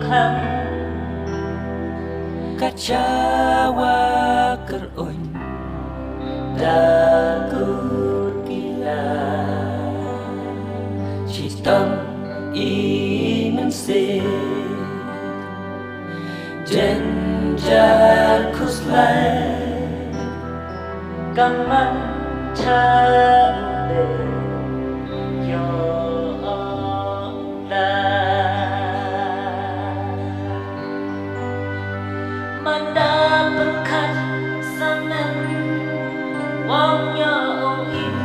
khăn kacawa keron takut gila hitam ingin jenjar kuslai kaman chale yo mendapatkan sanan wangnya ongin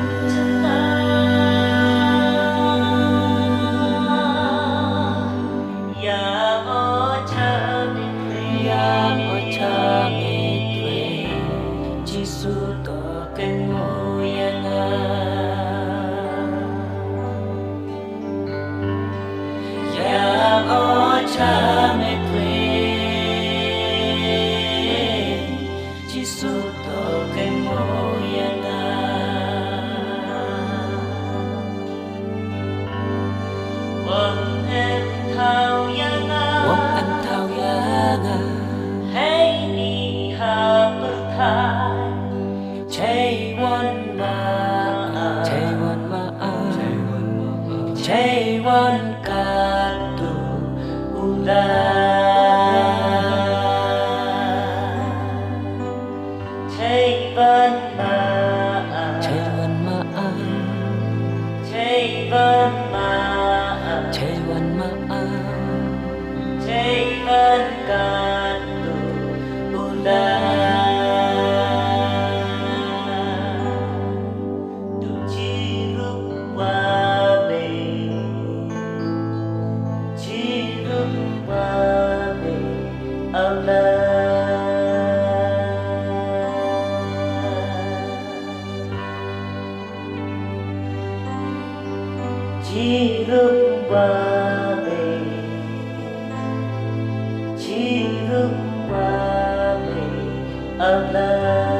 Wong anh thao yang hey ni ha bơ thai chay wan ma chay wan ka tu ula chay wan ma chay wan ma Ceywan katu bulan tu ciruk wabe Allah ciruk wabe Allah